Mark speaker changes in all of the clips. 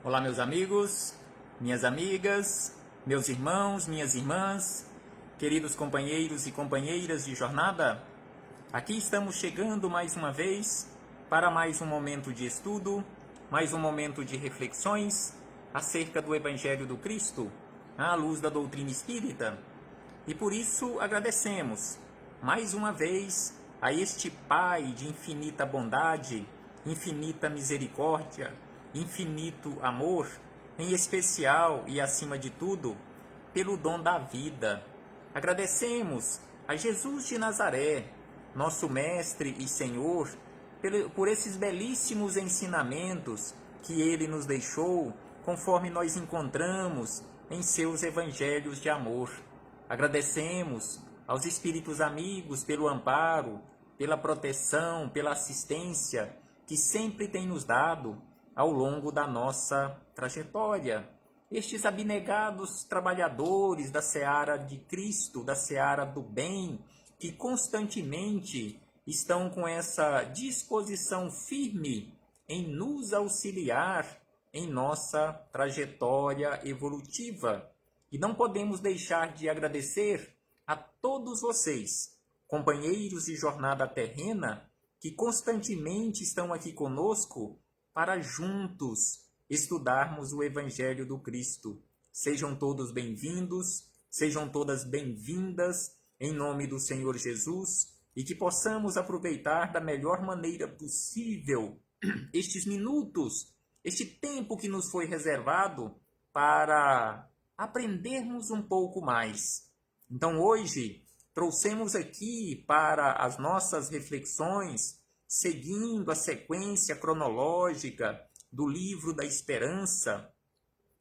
Speaker 1: Olá, meus amigos, minhas amigas, meus irmãos, minhas irmãs, queridos companheiros e companheiras de jornada. Aqui estamos chegando mais uma vez para mais um momento de estudo, mais um momento de reflexões acerca do Evangelho do Cristo, à luz da doutrina espírita. E por isso agradecemos mais uma vez a este Pai de infinita bondade, infinita misericórdia, infinito amor, em especial e acima de tudo, pelo dom da vida. Agradecemos a Jesus de Nazaré, nosso Mestre e Senhor, por esses belíssimos ensinamentos que Ele nos deixou, conforme nós encontramos em seus evangelhos de amor. Agradecemos aos Espíritos amigos pelo amparo, pela proteção, pela assistência que sempre tem nos dado ao longo da nossa trajetória. Estes abnegados trabalhadores da seara de Cristo, da seara do bem, que constantemente estão com essa disposição firme em nos auxiliar em nossa trajetória evolutiva. E não podemos deixar de agradecer a todos vocês, companheiros de jornada terrena, que constantemente estão aqui conosco para juntos estudarmos o Evangelho do Cristo. Sejam todos bem-vindos, sejam todas bem-vindas, em nome do Senhor Jesus, e que possamos aproveitar da melhor maneira possível estes minutos, este tempo que nos foi reservado para aprendermos um pouco mais. Então hoje trouxemos aqui para as nossas reflexões, seguindo a sequência cronológica do Livro da Esperança,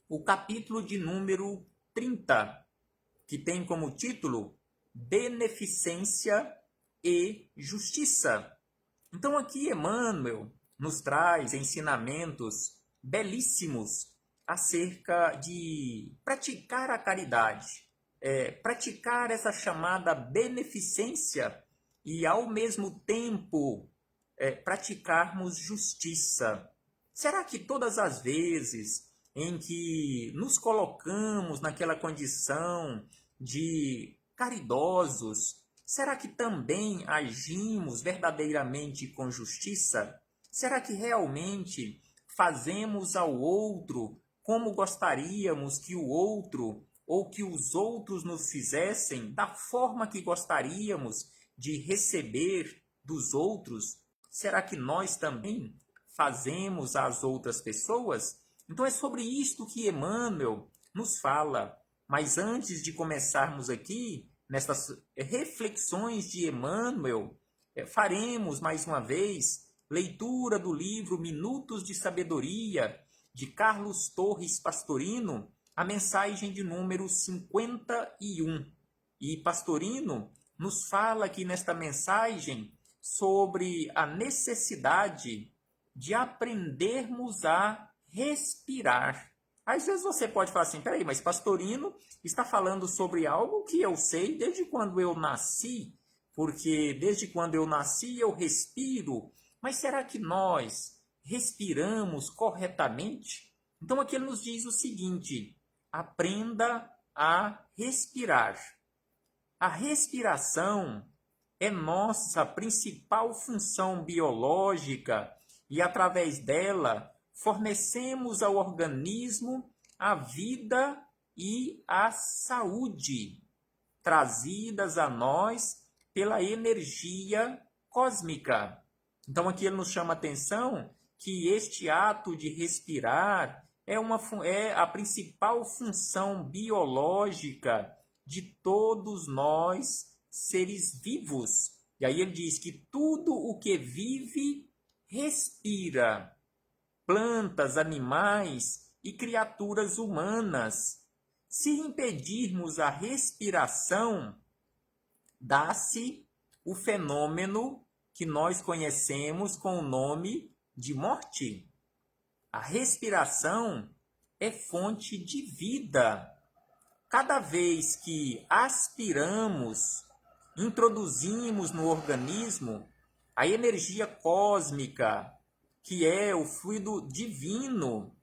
Speaker 1: o capítulo de número 30, que tem como título Beneficência e Justiça. Então aqui Emmanuel nos traz ensinamentos belíssimos acerca de praticar a caridade, praticar essa chamada beneficência e, ao mesmo tempo, praticarmos justiça. Será que todas as vezes em que nos colocamos naquela condição de caridosos, será que também agimos verdadeiramente com justiça? Será que realmente fazemos ao outro como gostaríamos que o outro ou que os outros nos fizessem, da forma que gostaríamos de receber dos outros? Será que nós também fazemos às outras pessoas? Então é sobre isto que Emmanuel nos fala. Mas antes de começarmos aqui, nessas reflexões de Emmanuel, faremos mais uma vez leitura do livro Minutos de Sabedoria, de Carlos Torres Pastorino, a mensagem de número 51. E Pastorino nos fala aqui nesta mensagem sobre a necessidade de aprendermos a respirar. Às vezes você pode falar assim, peraí, mas Pastorino está falando sobre algo que eu sei desde quando eu nasci, porque desde quando eu nasci eu respiro, mas será que nós respiramos corretamente? Então aqui ele nos diz o seguinte, aprenda a respirar. A respiração é nossa principal função biológica e, através dela, fornecemos ao organismo a vida e a saúde, trazidas a nós pela energia cósmica. Então, aqui ele nos chama a atenção que este ato de respirar é a principal função biológica de todos nós, seres vivos. E aí ele diz que tudo o que vive, respira. Plantas, animais e criaturas humanas. Se impedirmos a respiração, dá-se o fenômeno que nós conhecemos com o nome de morte. A respiração é fonte de vida. Cada vez que aspiramos, introduzimos no organismo a energia cósmica, que é o fluido divino,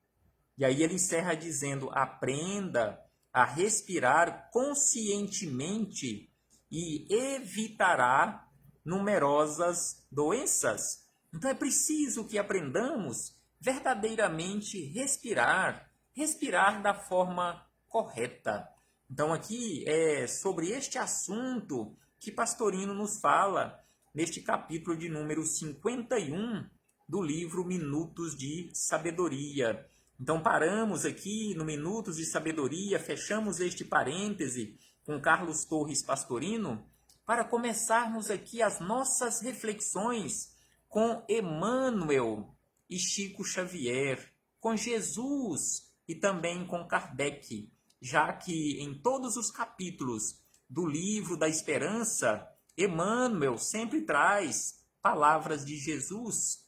Speaker 1: E aí ele encerra dizendo: aprenda a respirar conscientemente e evitará numerosas doenças. Então é preciso que aprendamos verdadeiramente respirar da forma correta. Então aqui é sobre este assunto que Pastorino nos fala neste capítulo de número 51 do livro Minutos de Sabedoria. Então paramos aqui no Minutos de Sabedoria, fechamos este parêntese com Carlos Torres Pastorino para começarmos aqui as nossas reflexões com Emmanuel e Chico Xavier, com Jesus e também com Kardec, já que em todos os capítulos do Livro da Esperança, Emmanuel sempre traz palavras de Jesus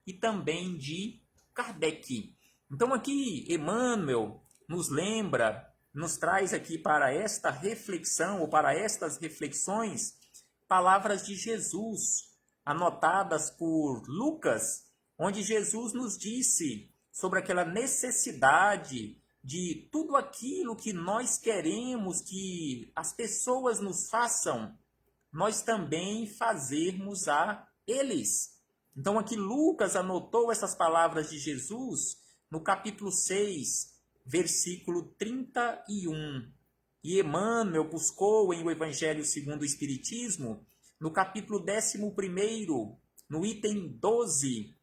Speaker 1: e também de Kardec. Então aqui Emmanuel nos lembra, nos traz aqui para esta reflexão ou para estas reflexões, palavras de Jesus, anotadas por Lucas, onde Jesus nos disse sobre aquela necessidade de tudo aquilo que nós queremos que as pessoas nos façam, nós também fazermos a eles. Então aqui Lucas anotou essas palavras de Jesus no capítulo 6, versículo 31. E Emmanuel buscou em o Evangelho segundo o Espiritismo, no capítulo 11, no item 12,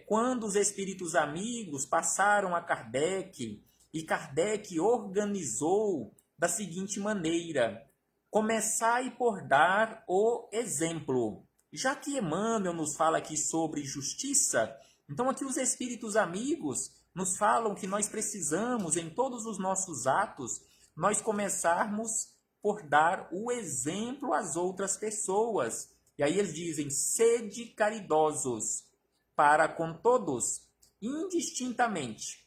Speaker 1: quando os espíritos amigos passaram a Kardec, e Kardec organizou da seguinte maneira: começai por dar o exemplo. Já que Emmanuel nos fala aqui sobre justiça, então aqui os espíritos amigos nos falam que nós precisamos, em todos os nossos atos, nós começarmos por dar o exemplo às outras pessoas. E aí eles dizem: sede caridosos para com todos, indistintamente.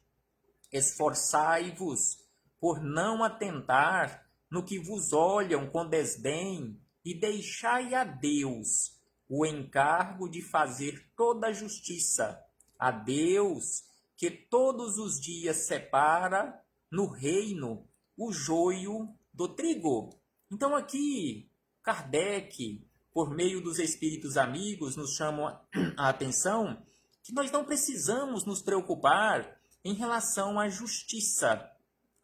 Speaker 1: Esforçai-vos por não atentar no que vos olham com desdém e deixai a Deus o encargo de fazer toda a justiça. A Deus que todos os dias separa no reino o joio do trigo. Então aqui Kardec, por meio dos espíritos amigos, nos chama a atenção que nós não precisamos nos preocupar em relação à justiça,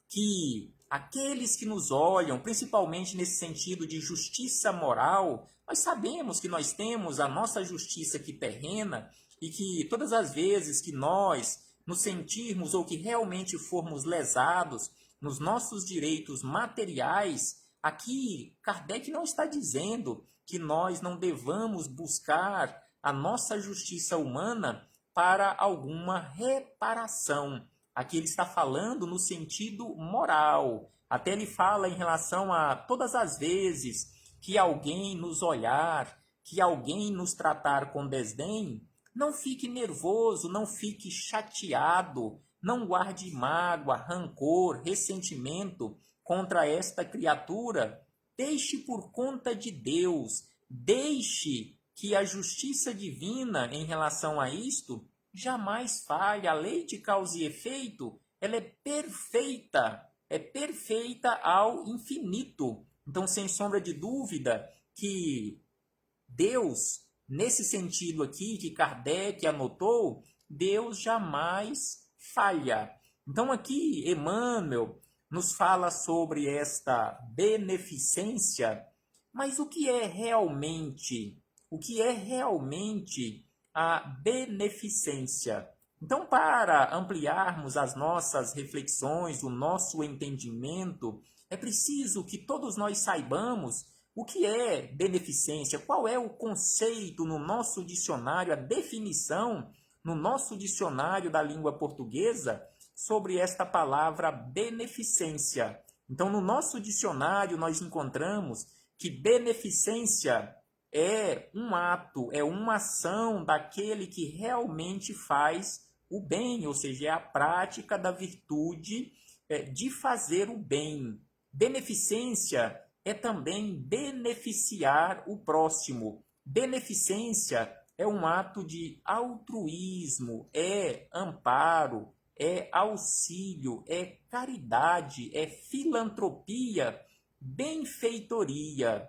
Speaker 1: que aqueles que nos olham, principalmente nesse sentido de justiça moral, nós sabemos que nós temos a nossa justiça aqui terrena e que todas as vezes que nós nos sentirmos ou que realmente formos lesados nos nossos direitos materiais, aqui Kardec não está dizendo que nós não devamos buscar a nossa justiça humana para alguma reparação. Aqui ele está falando no sentido moral. Até ele fala em relação a todas as vezes que alguém nos olhar, que alguém nos tratar com desdém, não fique nervoso, não fique chateado, não guarde mágoa, rancor, ressentimento contra esta criatura. Deixe por conta de Deus, deixe que a justiça divina em relação a isto jamais falha. A lei de causa e efeito, ela é perfeita ao infinito. Então, sem sombra de dúvida, que Deus, nesse sentido aqui que Kardec anotou, Deus jamais falha. Então aqui Emmanuel nos fala sobre esta beneficência, mas o que é realmente a beneficência? Então, para ampliarmos as nossas reflexões, o nosso entendimento, é preciso que todos nós saibamos o que é beneficência, qual é o conceito no nosso dicionário, a definição no nosso dicionário da língua portuguesa sobre esta palavra beneficência. Então, no nosso dicionário, nós encontramos que beneficência é um ato, é uma ação daquele que realmente faz o bem, ou seja, é a prática da virtude de fazer o bem. Beneficência é também beneficiar o próximo. Beneficência é um ato de altruísmo, é amparo, é auxílio, é caridade, é filantropia, benfeitoria.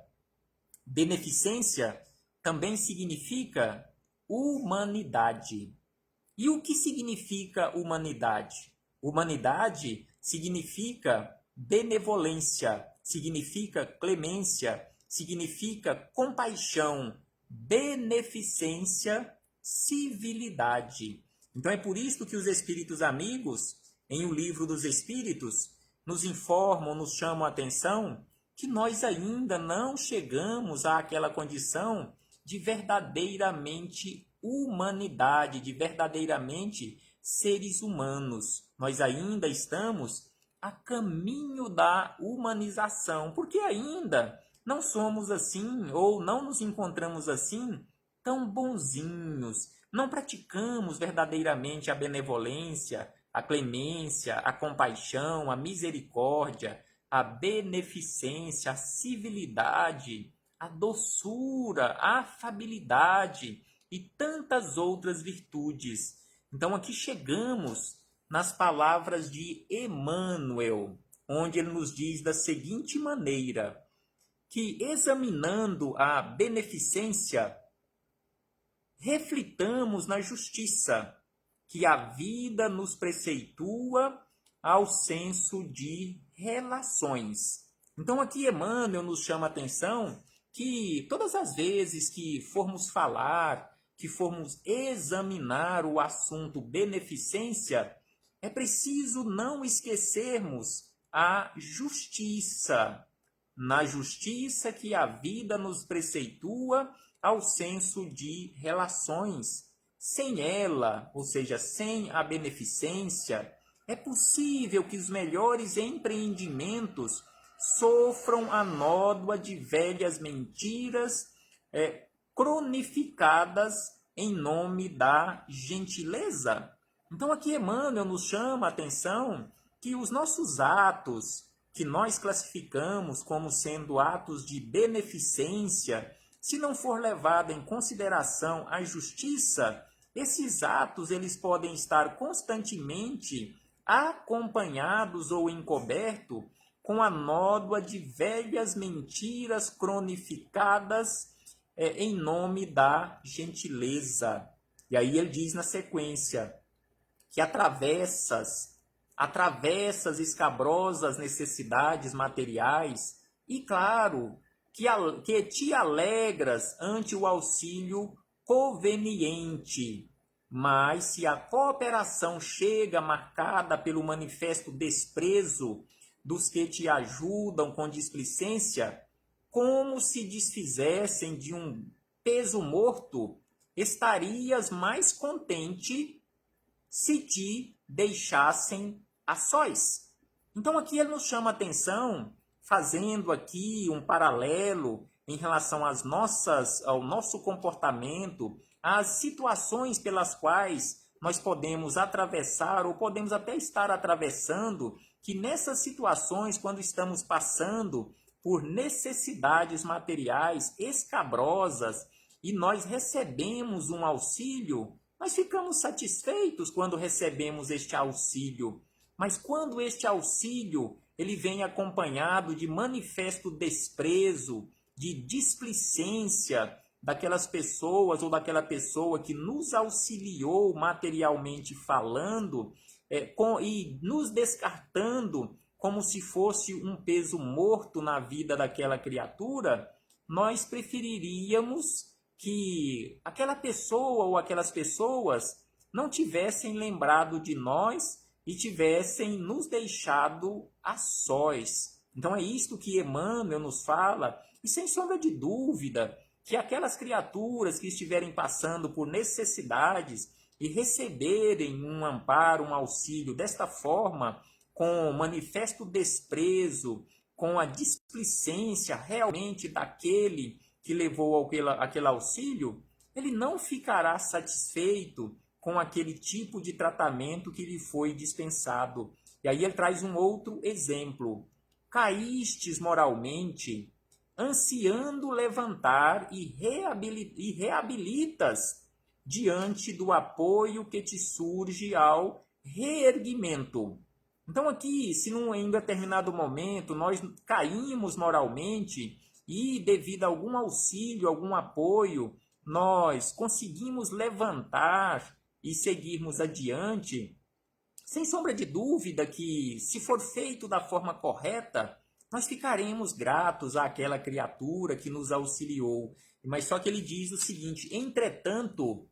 Speaker 1: Beneficência também significa humanidade. E o que significa humanidade? Humanidade significa benevolência, significa clemência, significa compaixão, beneficência, civilidade. Então é por isso que os espíritos amigos, em O Livro dos Espíritos, nos informam, nos chamam a atenção que nós ainda não chegamos àquela condição de verdadeiramente humanidade, de verdadeiramente seres humanos. Nós ainda estamos a caminho da humanização, porque ainda não somos assim, ou não nos encontramos assim, tão bonzinhos. Não praticamos verdadeiramente a benevolência, a clemência, a compaixão, a misericórdia, a beneficência, a civilidade, a doçura, a afabilidade e tantas outras virtudes. Então aqui chegamos nas palavras de Emmanuel, onde ele nos diz da seguinte maneira, que examinando a beneficência, reflitamos na justiça, que a vida nos preceitua ao senso de relações. Então aqui Emmanuel nos chama a atenção que todas as vezes que formos falar, que formos examinar o assunto beneficência, é preciso não esquecermos a justiça. Na justiça que a vida nos preceitua ao senso de relações. Sem ela, ou seja, sem a beneficência, é possível que os melhores empreendimentos sofram a nódoa de velhas mentiras cronificadas em nome da gentileza. Então aqui Emmanuel nos chama a atenção que os nossos atos, que nós classificamos como sendo atos de beneficência, se não for levada em consideração a justiça, esses atos eles podem estar constantemente acompanhados ou encobertos com a nódoa de velhas mentiras cronificadas em nome da gentileza. E aí ele diz na sequência que atravessas escabrosas necessidades materiais e, claro, que te alegras ante o auxílio conveniente. Mas se a cooperação chega marcada pelo manifesto desprezo dos que te ajudam com displicência, como se desfizessem de um peso morto, estarias mais contente se te deixassem a sós. Então aqui ele nos chama a atenção, fazendo aqui um paralelo em relação ao nosso comportamento, às situações pelas quais nós podemos atravessar ou podemos até estar atravessando, que nessas situações, quando estamos passando por necessidades materiais escabrosas e nós recebemos um auxílio, nós ficamos satisfeitos quando recebemos este auxílio, mas quando este auxílio ele vem acompanhado de manifesto desprezo, de displicência daquelas pessoas ou daquela pessoa que nos auxiliou materialmente falando e nos descartando como se fosse um peso morto na vida daquela criatura, nós preferiríamos que aquela pessoa ou aquelas pessoas não tivessem lembrado de nós e tivessem nos deixado a sós. Então é isto que Emmanuel nos fala, e sem sombra de dúvida, que aquelas criaturas que estiverem passando por necessidades e receberem um amparo, um auxílio desta forma, com manifesto desprezo, com a displicência realmente daquele que levou aquele auxílio, ele não ficará satisfeito com aquele tipo de tratamento que lhe foi dispensado. E aí ele traz um outro exemplo. Caístes moralmente, ansiando levantar e reabilitas diante do apoio que te surge ao reerguimento. Então aqui, se em determinado momento nós caímos moralmente e devido a algum auxílio, algum apoio, nós conseguimos levantar e seguirmos adiante, sem sombra de dúvida que, se for feito da forma correta, nós ficaremos gratos àquela criatura que nos auxiliou. Mas só que ele diz o seguinte: entretanto,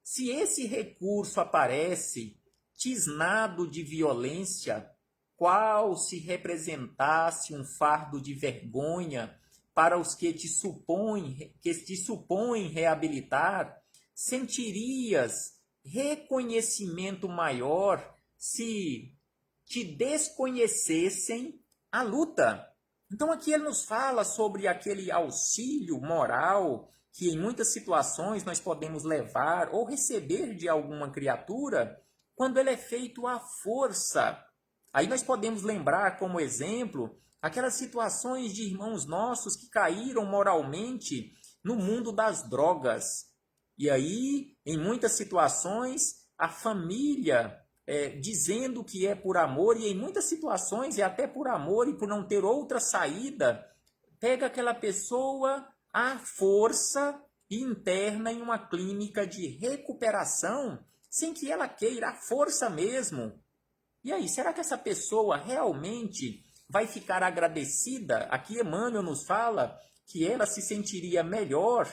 Speaker 1: se esse recurso aparece tisnado de violência, qual se representasse um fardo de vergonha para os que te supõem reabilitar, sentirias reconhecimento maior se te desconhecessem a luta. Então aqui ele nos fala sobre aquele auxílio moral que em muitas situações nós podemos levar ou receber de alguma criatura quando ele é feito à força. Aí nós podemos lembrar como exemplo aquelas situações de irmãos nossos que caíram moralmente no mundo das drogas. E aí, em muitas situações, a família dizendo que é por amor, e em muitas situações é até por amor e por não ter outra saída, pega aquela pessoa à força e interna em uma clínica de recuperação, sem que ela queira, à força mesmo. E aí, será que essa pessoa realmente vai ficar agradecida? Aqui Emmanuel nos fala que ela se sentiria melhor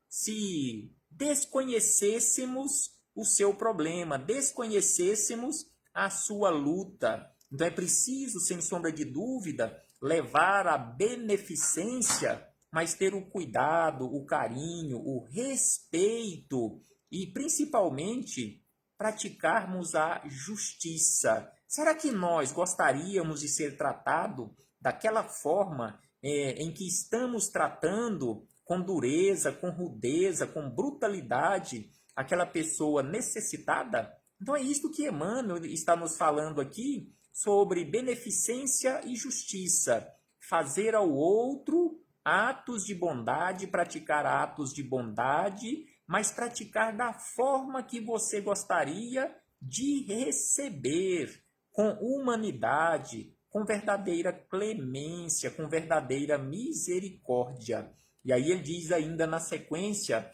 Speaker 1: se desconhecêssemos o seu problema, desconhecêssemos a sua luta. Então é preciso, sem sombra de dúvida, levar a beneficência, mas ter o cuidado, o carinho, o respeito e, principalmente, praticarmos a justiça. Será que nós gostaríamos de ser tratados daquela forma em que estamos tratando com dureza, com rudeza, com brutalidade, aquela pessoa necessitada? Então é isto que Emmanuel está nos falando aqui sobre beneficência e justiça. Fazer ao outro atos de bondade, praticar atos de bondade, mas praticar da forma que você gostaria de receber, com humanidade, com verdadeira clemência, com verdadeira misericórdia. E aí ele diz ainda na sequência,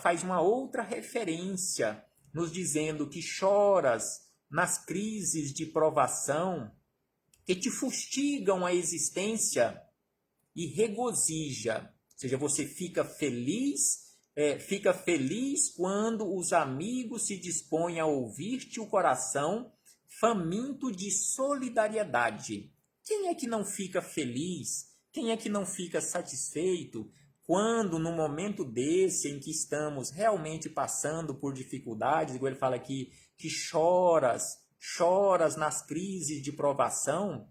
Speaker 1: faz uma outra referência, nos dizendo que choras nas crises de provação, que te fustigam a existência e regozija. Ou seja, você fica feliz quando os amigos se dispõem a ouvir-te o coração faminto de solidariedade. Quem é que não fica feliz? Quem é que não fica satisfeito quando, no momento desse em que estamos realmente passando por dificuldades, igual ele fala aqui, que choras nas crises de provação,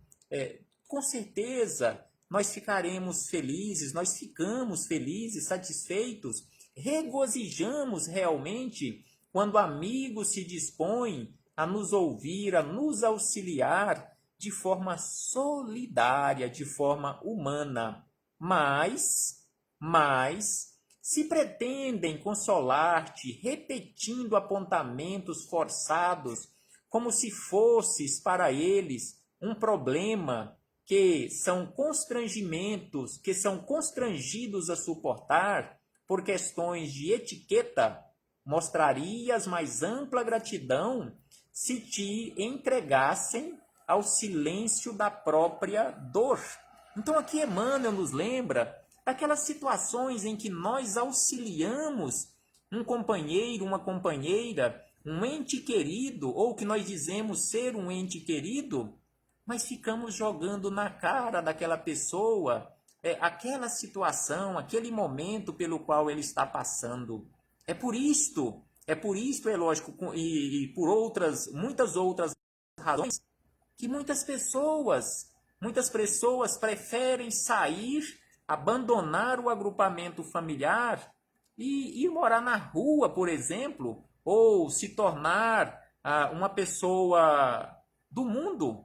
Speaker 1: com certeza nós ficaremos felizes, nós ficamos felizes, satisfeitos, regozijamos realmente quando amigos se dispõem a nos ouvir, a nos auxiliar de forma solidária, de forma humana. Mas, se pretendem consolar-te repetindo apontamentos forçados, como se fosses para eles um problema que são constrangimentos, que são constrangidos a suportar por questões de etiqueta, mostrarias mais ampla gratidão se te entregassem ao silêncio da própria dor. Então aqui Emmanuel nos lembra daquelas situações em que nós auxiliamos um companheiro, uma companheira, um ente querido, ou que nós dizemos ser um ente querido, mas ficamos jogando na cara daquela pessoa aquela situação, aquele momento pelo qual ele está passando. É por isto, é lógico, e por muitas outras razões, que muitas pessoas preferem sair, abandonar o agrupamento familiar e ir morar na rua, por exemplo, ou se tornar uma pessoa do mundo.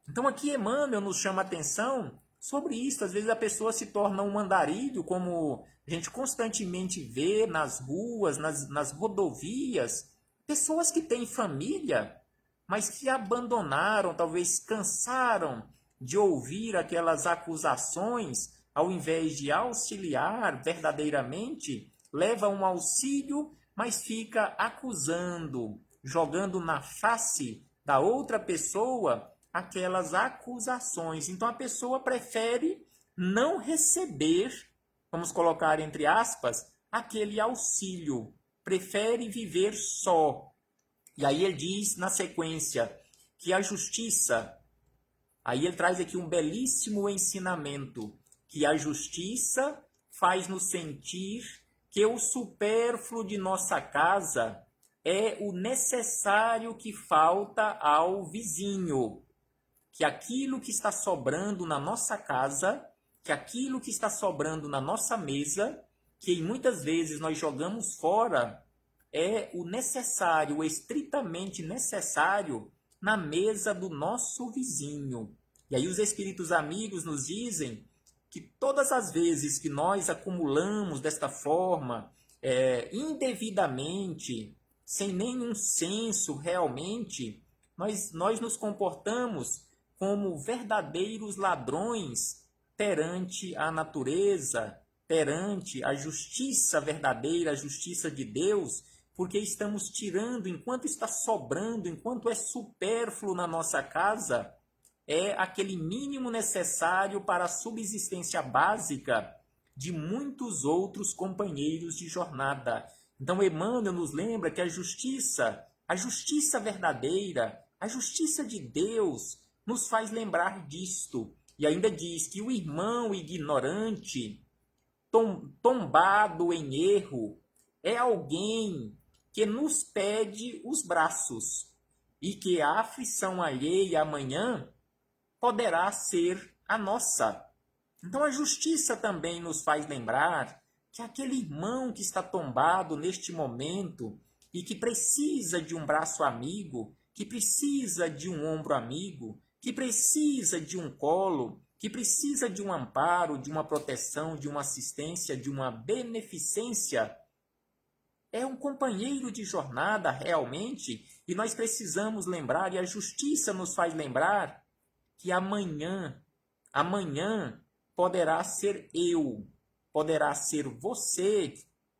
Speaker 1: Então aqui Emmanuel nos chama a atenção sobre isso. Às vezes a pessoa se torna um andarilho, como a gente constantemente vê nas ruas, nas rodovias, Pessoas que têm família, mas que abandonaram, talvez cansaram de ouvir aquelas acusações, ao invés de auxiliar verdadeiramente, leva um auxílio, mas fica acusando, jogando na face da outra pessoa aquelas acusações. Então a pessoa prefere não receber, vamos colocar entre aspas, aquele auxílio, prefere viver só. E aí ele diz na sequência que a justiça, aí ele traz aqui um belíssimo ensinamento, que a justiça faz-nos sentir que o supérfluo de nossa casa é o necessário que falta ao vizinho, que aquilo que está sobrando na nossa casa, que aquilo que está sobrando na nossa mesa, que muitas vezes nós jogamos fora, é o necessário, o estritamente necessário na mesa do nosso vizinho. E aí os espíritos amigos nos dizem que todas as vezes que nós acumulamos desta forma, indevidamente, sem nenhum senso realmente, nós nos comportamos como verdadeiros ladrões perante a natureza, perante a justiça verdadeira, a justiça de Deus, porque estamos tirando, enquanto está sobrando, enquanto é supérfluo na nossa casa, é aquele mínimo necessário para a subsistência básica de muitos outros companheiros de jornada. Então Emmanuel nos lembra que a justiça verdadeira, a justiça de Deus, nos faz lembrar disto. E ainda diz que o irmão ignorante, tombado em erro, é alguém que nos pede os braços e que a aflição alheia amanhã poderá ser a nossa. Então a justiça também nos faz lembrar que aquele irmão que está tombado neste momento e que precisa de um braço amigo, que precisa de um ombro amigo, que precisa de um colo, que precisa de um amparo, de uma proteção, de uma assistência, de uma beneficência, é um companheiro de jornada realmente, e nós precisamos lembrar, e a justiça nos faz lembrar, que amanhã poderá ser eu, poderá ser você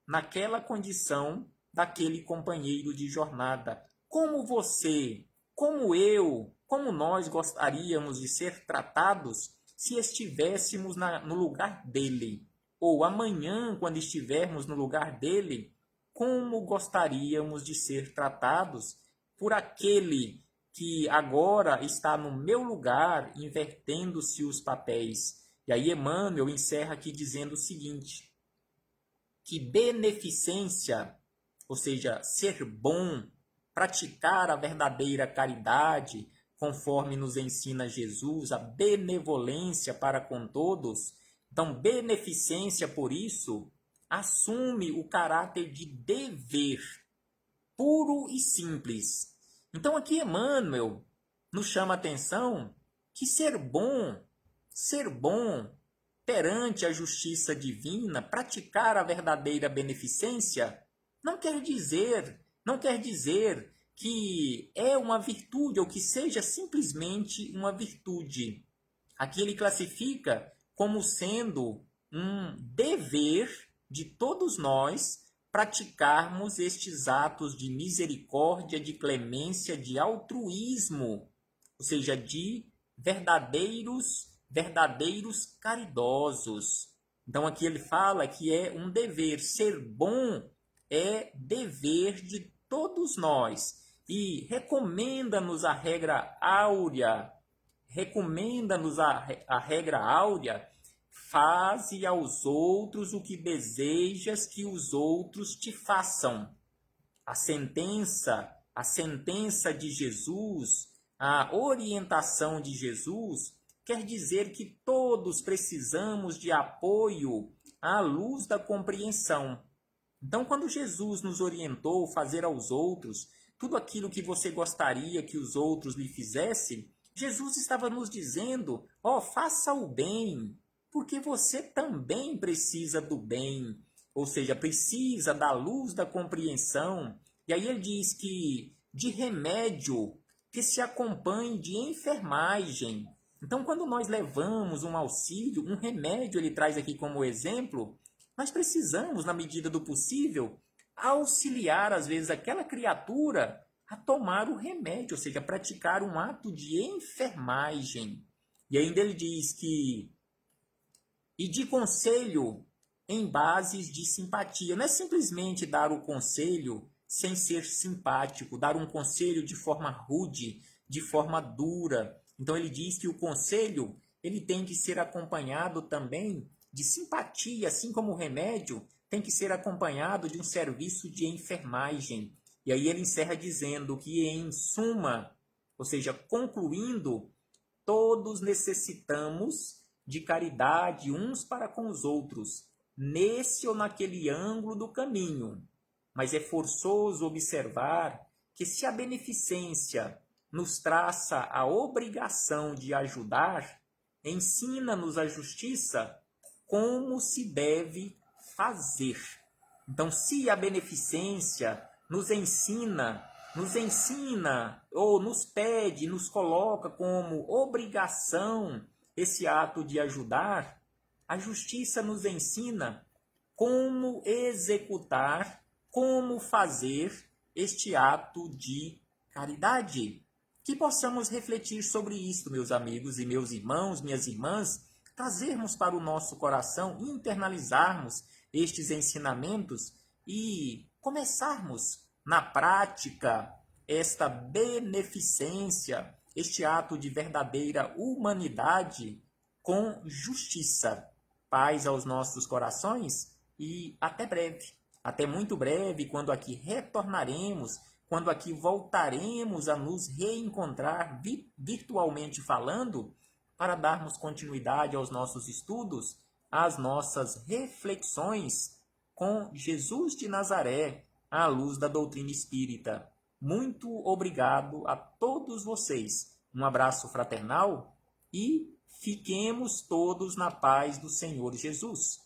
Speaker 1: naquela condição daquele companheiro de jornada. Como você, como eu, como nós gostaríamos de ser tratados se estivéssemos no lugar dele? Ou amanhã, quando estivermos no lugar dele, como gostaríamos de ser tratados por aquele que agora está no meu lugar, invertendo-se os papéis? E aí Emmanuel encerra aqui dizendo o seguinte, que beneficência, ou seja, ser bom, praticar a verdadeira caridade, conforme nos ensina Jesus, a benevolência para com todos. Então, beneficência, por isso, assume o caráter de dever, puro e simples. Então aqui Emmanuel nos chama a atenção que ser bom perante a justiça divina, praticar a verdadeira beneficência, não quer dizer que é uma virtude ou que seja simplesmente uma virtude. Aqui ele classifica como sendo um dever de todos nós praticarmos estes atos de misericórdia, de clemência, de altruísmo, ou seja, de verdadeiros caridosos. Então aqui ele fala que é um dever, ser bom é dever de todos nós, e recomenda-nos a regra áurea, faze aos outros o que desejas que os outros te façam. A sentença de Jesus, a orientação de Jesus, quer dizer que todos precisamos de apoio à luz da compreensão. Então, quando Jesus nos orientou a fazer aos outros tudo aquilo que você gostaria que os outros lhe fizessem, Jesus estava nos dizendo, faça o bem, porque você também precisa do bem, ou seja, precisa da luz da compreensão. E aí ele diz que de remédio que se acompanhe de enfermagem. Então, quando nós levamos um auxílio, um remédio, ele traz aqui como exemplo, nós precisamos, na medida do possível, auxiliar, às vezes, aquela criatura a tomar o remédio, ou seja, praticar um ato de enfermagem. E ainda ele diz que e de conselho em bases de simpatia. Não é simplesmente dar o conselho sem ser simpático, dar um conselho de forma rude, de forma dura. Então ele diz que o conselho ele tem que ser acompanhado também de simpatia, assim como o remédio tem que ser acompanhado de um serviço de enfermagem. E aí ele encerra dizendo que, em suma, ou seja, concluindo, todos necessitamos de caridade uns para com os outros, nesse ou naquele ângulo do caminho. Mas é forçoso observar que, se a beneficência nos traça a obrigação de ajudar, ensina-nos a justiça como se deve fazer. Então, se a beneficência nos ensina ou nos pede, nos coloca como obrigação esse ato de ajudar, a justiça nos ensina como executar, como fazer este ato de caridade. Que possamos refletir sobre isto, meus amigos e meus irmãos, minhas irmãs, trazermos para o nosso coração, internalizarmos estes ensinamentos e começarmos na prática esta beneficência, este ato de verdadeira humanidade com justiça. Paz aos nossos corações e até breve. Até muito breve, quando aqui retornaremos, quando aqui voltaremos a nos reencontrar virtualmente falando, para darmos continuidade aos nossos estudos, às nossas reflexões com Jesus de Nazaré, à luz da doutrina espírita. Muito obrigado a todos vocês. Um abraço fraternal e fiquemos todos na paz do Senhor Jesus.